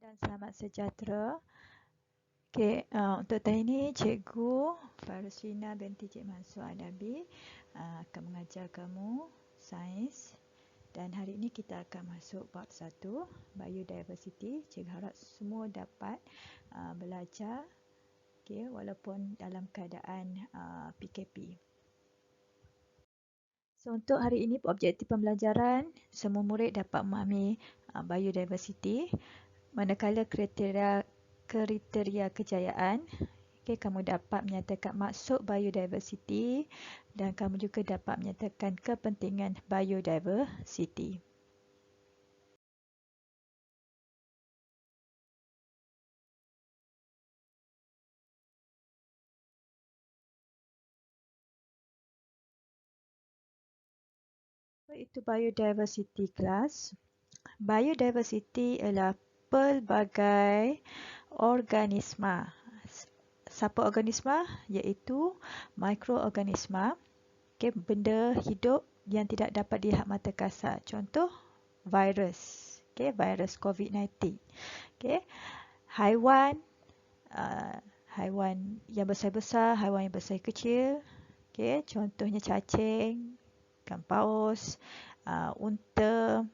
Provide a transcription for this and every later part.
dan selamat sejahtera. Untuk tahun ini, Cikgu Faruslina binti Cik Mansur Adabi akan mengajar kamu sains, dan hari ini kita akan masuk bab 1, Biodiversity. Cikgu harap semua dapat belajar walaupun dalam keadaan PKP. So, untuk hari ini, objektif pembelajaran, semua murid dapat memahami biodiversity, manakala kriteria kejayaan, kamu dapat menyatakan maksud biodiversity dan kamu juga dapat menyatakan kepentingan biodiversity. Itu biodiversity kelas. Biodiversity ialah pelbagai organisma. Siapa organisma? Iaitu mikroorganisma. Benda hidup yang tidak dapat dilihat mata kasar. Contoh, virus. Virus COVID-19. Haiwan, haiwan yang besar-besar, haiwan yang besar kecil. Contohnya cacing, ikan paus, unta,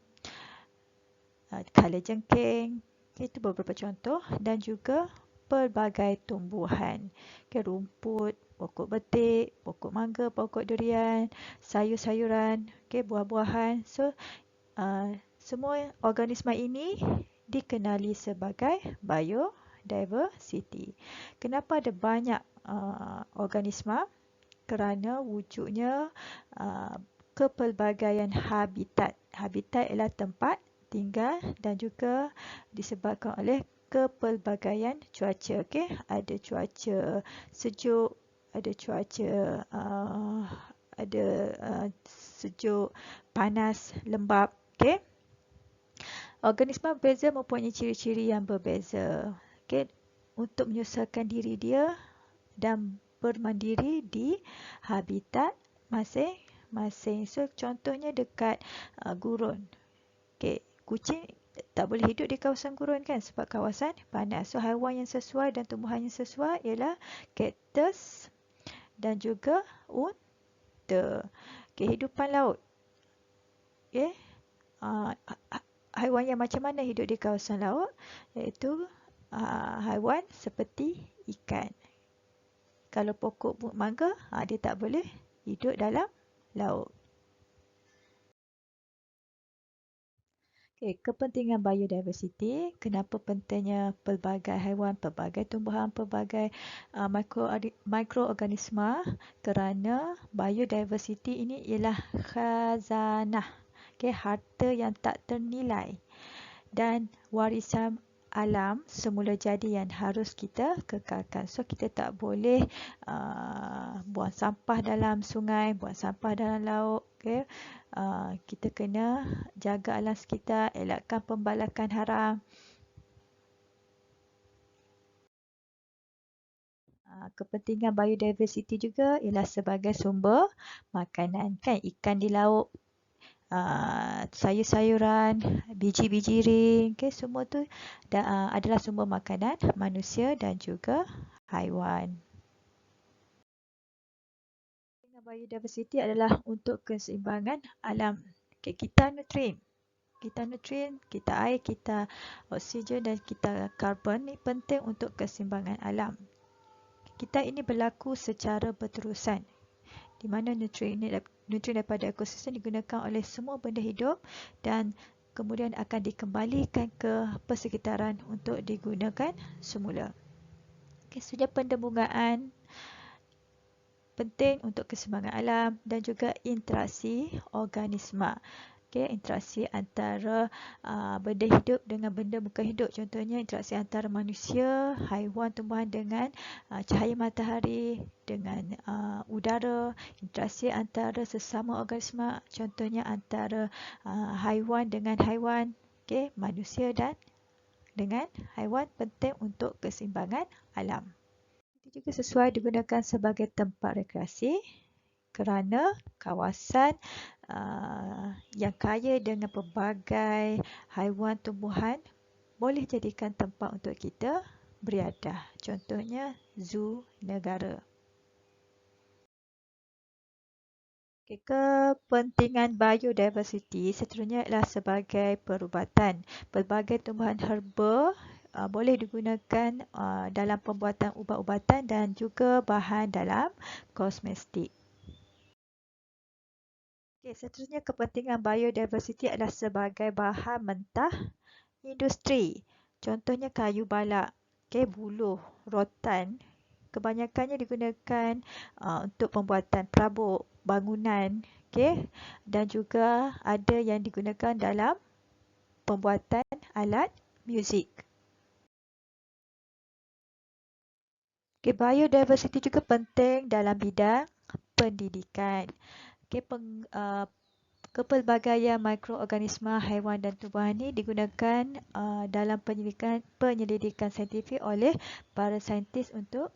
kalajengking. Itu beberapa contoh, dan juga pelbagai tumbuhan. Rumput, pokok betik, pokok mangga, pokok durian, sayur-sayuran, buah-buahan. So, semua organisma ini dikenali sebagai biodiversity. Kenapa ada banyak organisma? Kerana wujudnya kepelbagaian habitat. Habitat ialah tempat tinggal dan juga disebabkan oleh kepelbagaian cuaca. Ada cuaca sejuk, ada cuaca sejuk, panas, lembap. Organisma berbeza mempunyai ciri-ciri yang berbeza. Untuk menyesuaikan diri dia dan bermandiri di habitat masing-masing. So, contohnya dekat gurun. Kucing tak boleh hidup di kawasan gurun kan, sebab kawasan panas. So, haiwan yang sesuai dan tumbuhan yang sesuai ialah kaktus dan juga unta. Kehidupan laut. Haiwan yang macam mana hidup di kawasan laut? Iaitu haiwan seperti ikan. Kalau pokok mangga, dia tak boleh hidup dalam laut. Kepentingan biodiversity. Kenapa pentingnya pelbagai haiwan, pelbagai tumbuhan, pelbagai mikroorganisma? Kerana biodiversity ini ialah khazanah. Harta yang tak ternilai. Dan warisan alam semula jadi yang harus kita kekalkan. So, kita tak boleh buang sampah dalam sungai, buang sampah dalam laut. Kita kena jaga alam sekitar, elakkan pembalakan haram. Kepentingan biodiversity juga ialah sebagai sumber makanan. Ikan di laut, sayur-sayuran, biji-biji ring, semua tu adalah sumber makanan manusia dan juga haiwan. Biodiversity adalah untuk keseimbangan alam. Kita nutrien, kita air, kita oksigen dan kita karbon ni penting untuk keseimbangan alam. Kita ini berlaku secara berterusan, di mana nutrien daripada ekosistem digunakan oleh semua benda hidup dan kemudian akan dikembalikan ke persekitaran untuk digunakan semula. Sudah pendembungaan penting untuk keseimbangan alam dan juga interaksi organisma. Interaksi antara benda hidup dengan benda bukan hidup. Contohnya interaksi antara manusia, haiwan, tumbuhan dengan cahaya matahari, dengan udara. Interaksi antara sesama organisma, contohnya antara haiwan dengan haiwan, manusia dan dengan haiwan, penting untuk keseimbangan alam. Itu juga sesuai digunakan sebagai tempat rekreasi kerana kawasan yang kaya dengan pelbagai haiwan, tumbuhan boleh jadikan tempat untuk kita beriadah. Contohnya zoo negara. Okay, kepentingan biodiversity seterusnya adalah sebagai perubatan. Pelbagai tumbuhan herba boleh digunakan dalam pembuatan ubat-ubatan dan juga bahan dalam kosmetik. Okay, seterusnya kepentingan biodiversity adalah sebagai bahan mentah industri. Contohnya kayu balak, okay, buluh, rotan. Kebanyakannya digunakan untuk pembuatan perabot, bangunan, okay? Dan juga ada yang digunakan dalam pembuatan alat muzik. Okay, biodiversity juga penting dalam bidang pendidikan. Okay, kepelbagaian mikroorganisma haiwan dan tumbuhan ini digunakan dalam penyelidikan saintifik oleh para saintis untuk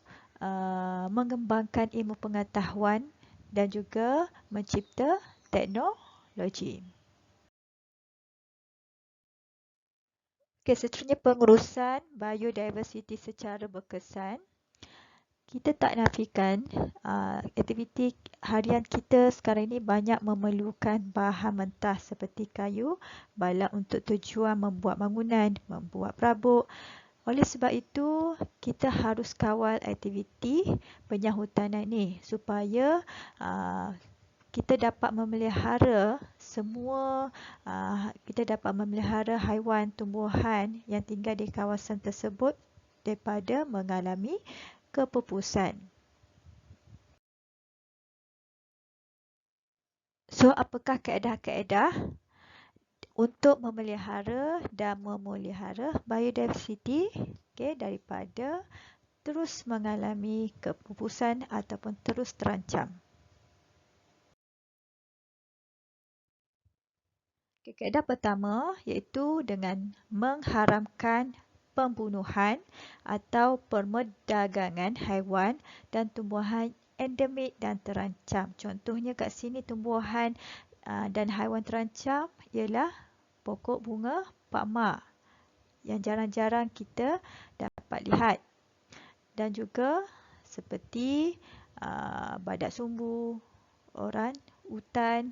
mengembangkan ilmu pengetahuan dan juga mencipta teknologi. Okay, seterusnya pengurusan biodiversity secara berkesan. Kita tak nafikan aktiviti harian kita sekarang ini banyak memerlukan bahan mentah seperti kayu balak untuk tujuan membuat bangunan, membuat perabot. Oleh sebab itu, kita harus kawal aktiviti penyahutanan ini supaya kita dapat memelihara haiwan tumbuhan yang tinggal di kawasan tersebut daripada mengalami kepupusan. So, apakah kaedah-kaedah untuk memelihara dan memelihara biodiversity daripada terus mengalami kepupusan ataupun terus terancam? Kaedah pertama iaitu dengan mengharamkan pembunuhan atau perdagangan haiwan dan tumbuhan endemik dan terancam. Contohnya kat sini tumbuhan dan haiwan terancam ialah pokok bunga pakma yang jarang-jarang kita dapat lihat. Dan juga seperti badak sumbu, orang hutan.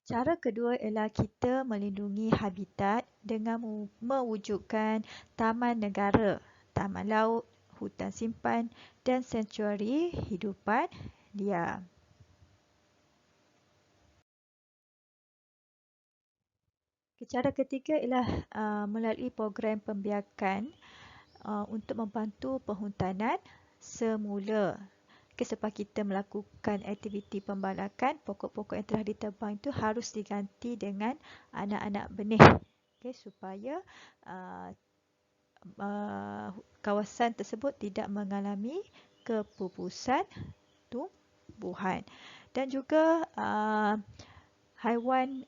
Cara kedua ialah kita melindungi habitat dengan mewujudkan taman negara, taman laut, hutan simpan dan sanctuari hidupan liar. Cara ketiga ialah melalui program pembiakan untuk membantu perhutanan semula. Sebab kita melakukan aktiviti pembalakan, pokok-pokok yang telah ditebang itu harus diganti dengan anak-anak benih. Supaya kawasan tersebut tidak mengalami kepupusan tumbuhan. Dan juga haiwan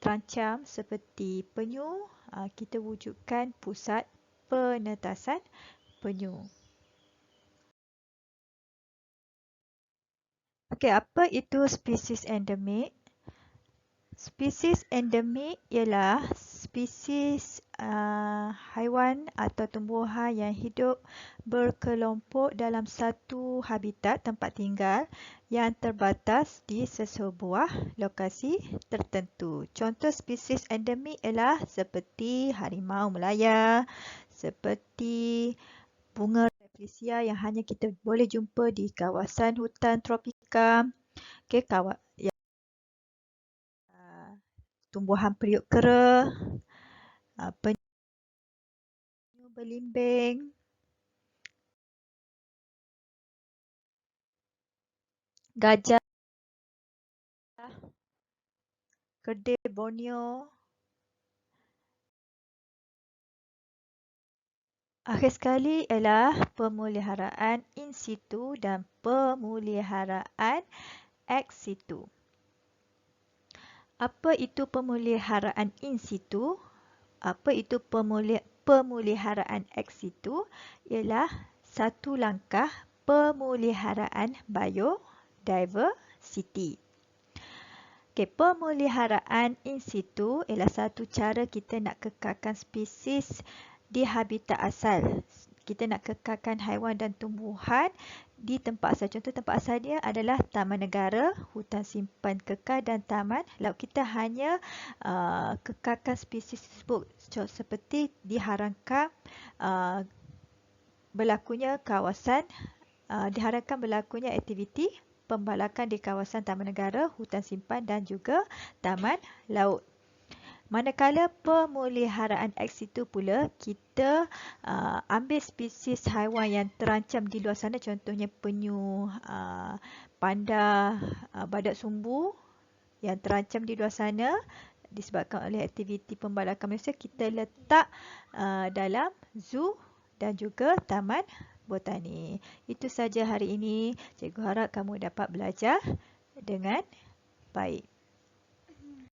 terancam seperti penyu, kita wujudkan pusat penetasan penyu. Okey, apa itu spesies endemik? Spesies endemik ialah spesies haiwan atau tumbuhan yang hidup berkelompok dalam satu habitat tempat tinggal yang terbatas di sesebuah lokasi tertentu. Contoh spesies endemik ialah seperti harimau Melaya, seperti bunga rafflesia yang hanya kita boleh jumpa di kawasan hutan tropika. Tumbuhan periuk kera, penyu belimbing, gajah, kerbau Borneo. Akhir sekali ialah pemeliharaan in situ dan pemeliharaan ex situ. Apa itu pemeliharaan in situ? Apa itu pemeliharaan ex situ? Ialah satu langkah pemeliharaan biodiversity. Okey, pemeliharaan in situ ialah satu cara kita nak kekalkan spesies di habitat asal. Kita nak kekalkan haiwan dan tumbuhan di tempat asal. Contoh tempat asal dia adalah taman negara, hutan simpan kekal dan taman laut. Kita hanya kekalkan spesies tersebut seperti diharangkan berlakunya aktiviti pembalakan di kawasan taman negara, hutan simpan dan juga taman laut. Manakala pemeliharaan ex situ pula, kita ambil spesies haiwan yang terancam di luar sana, contohnya penyu, panda, badak sumbu yang terancam di luar sana disebabkan oleh aktiviti pembalakan manusia, kita letak dalam zoo dan juga taman botani. Itu saja hari ini. Cikgu harap kamu dapat belajar dengan baik.